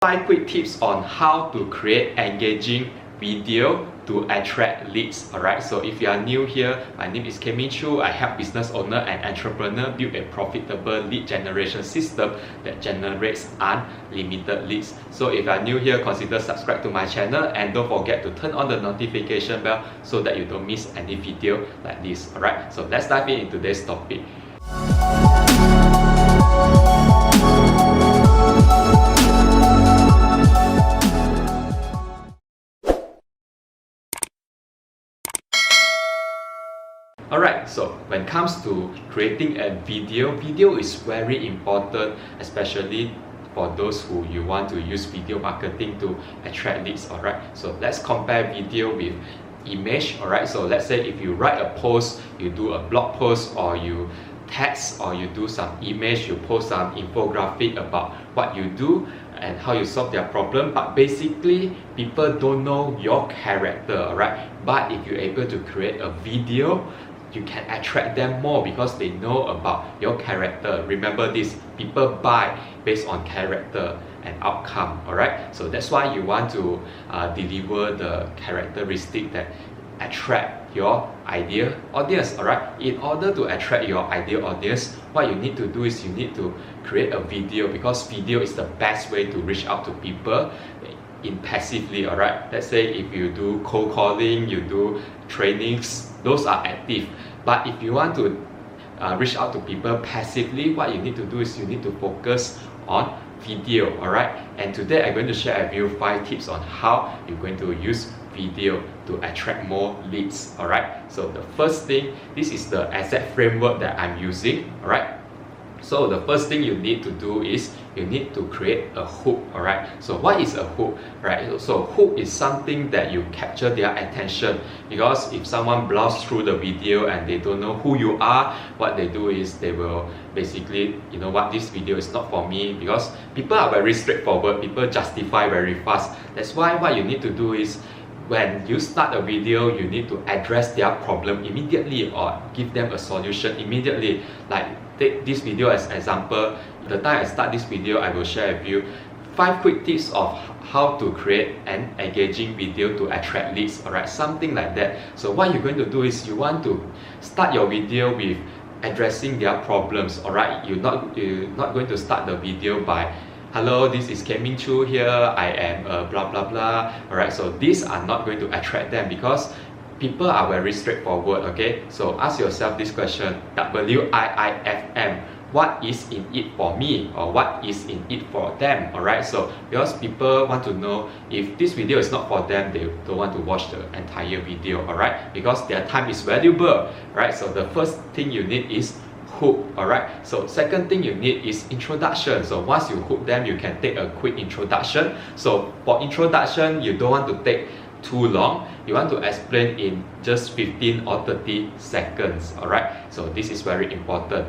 5 quick tips on how to create engaging video to attract leads. Alright, so if you are new here, my name is Kamin Choo. I help business owner and entrepreneur build a profitable lead generation system that generates unlimited leads. So if you are new here, consider subscribe to my channel and don't forget to turn on the notification bell so that you don't miss any video like this. Alright, so let's dive into today's topic. Alright, so when it comes to creating a video is very important, especially for those who you want to use video marketing to attract leads. Alright, so let's compare video with image. Alright, so let's say if you write a post, you do a blog post, or you text, or you do some image, you post some infographic about what you do and how you solve their problem, but basically people don't know your character. Alright, but if you're able to create a video, you can attract them more because they know about your character. Remember this, people buy based on character and outcome. Alright, so that's why you want to deliver the characteristic that attract your ideal audience. Alright, in order to attract your ideal audience, what you need to do is you need to create a video, because video is the best way to reach out to people in passively. Alright, let's say if you do cold calling, you do trainings, those are active. But if you want to reach out to people passively, what you need to do is you need to focus on video. Alright, and today I'm going to share with you 5 tips on how you're going to use video to attract more leads. Alright, so the first thing, this is the exact framework that I'm using. Alright, so the first thing you need to do is you need to create a hook. Alright, so what is a hook? Right, so hook is something that you capture their attention, because if someone browse through the video and they don't know who you are, what they do is they will basically, you know what, this video is not for me, because people are very straightforward, people justify very fast. That's why what you need to do is when you start a video, you need to address their problem immediately or give them a solution immediately. Like take this video as example. The time I start this video, I will share with you 5 quick tips of how to create an engaging video to attract leads. Alright, something like that. So what you're going to do is you want to start your video with addressing their problems. Alright, you're not going to start the video by hello, this is Kamin Choo here, I am blah blah blah. Alright, so these are not going to attract them because people are very straightforward. Okay, so ask yourself this question, WIIFM, what is in it for me, or what is in it for them? Alright, so because people want to know if this video is not for them, they don't want to watch the entire video. Alright, because their time is valuable. Right, so the first thing you need is hook. Alright, so second thing you need is introduction. So once you hook them, you can take a quick introduction. So for introduction, you don't want to take too long, you want to explain in just 15 or 30 seconds. Alright, so this is very important.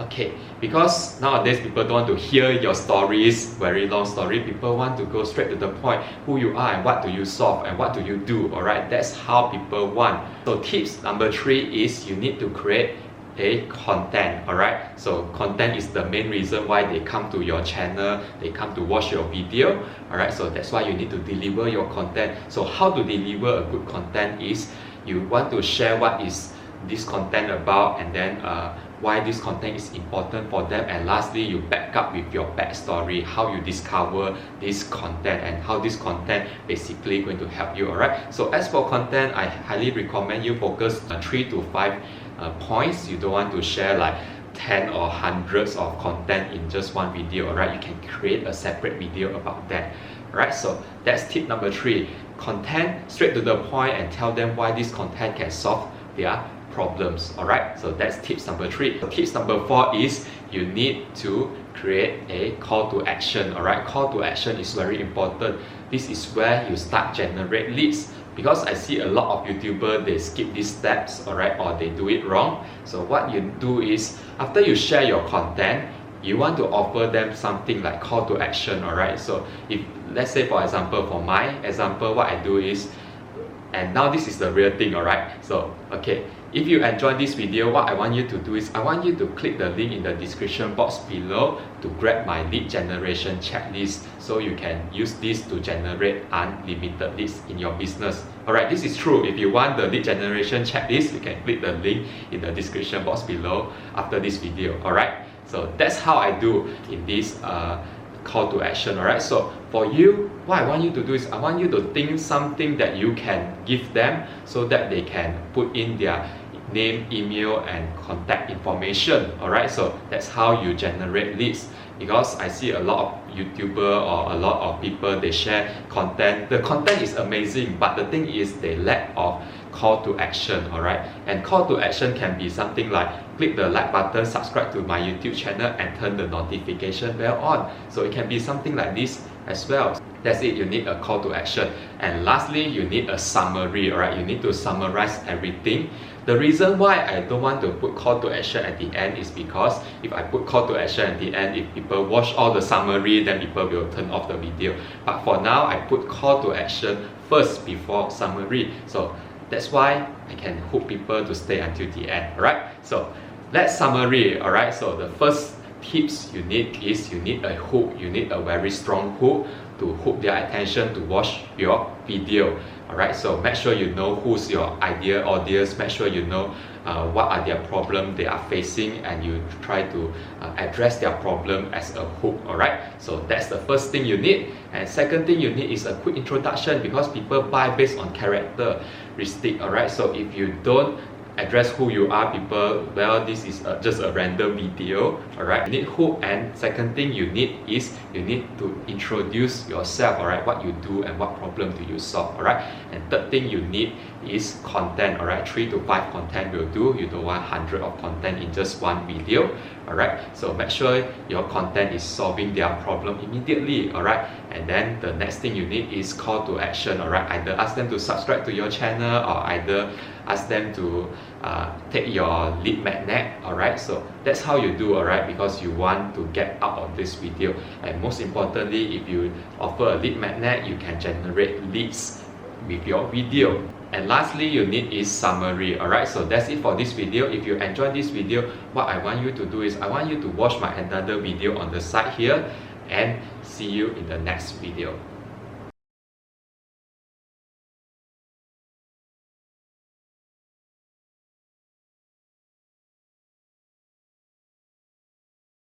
Okay, because nowadays people don't want to hear your stories, very long story. People want to go straight to the point, who you are and what do you solve and what do you do. Alright, that's how people want. So tips number 3 is you need to create a content. Alright, so content is the main reason why they come to your channel, they come to watch your video. Alright, so that's why you need to deliver your content. So how to deliver a good content is you want to share what is this content about, and then why this content is important for them, and lastly you back up with your backstory, how you discover this content and how this content basically going to help you. Alright, so as for content, I highly recommend you focus on 3 to 5 points. You don't want to share like 10 or hundreds of content in just one video. Alright, you can create a separate video about that. Alright, so that's tip number 3, content straight to the point and tell them why this content can solve their problems. Alright, so that's tips number 3. Tips number 4 is you need to create a call to action. Alright, call to action is very important. This is where you start generate leads, because I see a lot of YouTubers, they skip these steps. Alright, or they do it wrong. So what you do is after you share your content, you want to offer them something like call to action. Alright, so if let's say for example, for my example, what I do is And now this is the real thing, alright? So, okay, if you enjoyed this video, what I want you to do is I want you to click the link in the description box below to grab my lead generation checklist so you can use this to generate unlimited leads in your business. Alright, this is true. If you want the lead generation checklist, you can click the link in the description box below after this video. Alright, so that's how I do in this call to action. Alright, so for you, what I want you to do is I want you to think something that you can give them so that they can put in their name, email and contact information. Alright, so that's how you generate leads. Because I see a lot of YouTuber or a lot of people, they share content. The content is amazing, but the thing is they lack of call to action. Alright, and call to action can be something like click the like button, subscribe to my YouTube channel and turn the notification bell on. So it can be something like this as well. That's it, you need a call to action. And lastly, you need a summary. Alright, you need to summarize everything. The reason why I don't want to put call to action at the end is because if I put call to action at the end, if people watch all the summary, then people will turn off the video. But for now, I put call to action first before summary. So that's why I can hook people to stay until the end. Alright, so let's summary. Alright, so the first tips you need is you need a hook. You need a very strong hook to hook their attention to watch your video. Alright, so make sure you know who's your ideal audience, make sure you know what are their problems they are facing, and you try to address their problem as a hook. Alright, so that's the first thing you need. And second thing you need is a quick introduction, because people buy based on characteristic. Alright, so if you don't address who you are, people, well, this is just a random video. Alright, you need hook. And second thing you need is you need to introduce yourself. Alright, what you do and what problem do you solve. Alright, and third thing you need is content. Alright, 3 to 5 content will do. You don't want 100 of content in just one video. Alright, so make sure your content is solving their problem immediately. Alright, and then the next thing you need is call to action. Alright, either ask them to subscribe to your channel or either ask them to take your lead magnet. Alright, so that's how you do. Alright, because you want to get out of this video. And most importantly, if you offer a lead magnet, you can generate leads with your video. And lastly, you need is summary. Alright, so that's it for this video. If you enjoyed this video, what I want you to do is I want you to watch my another video on the side here, and see you in the next video.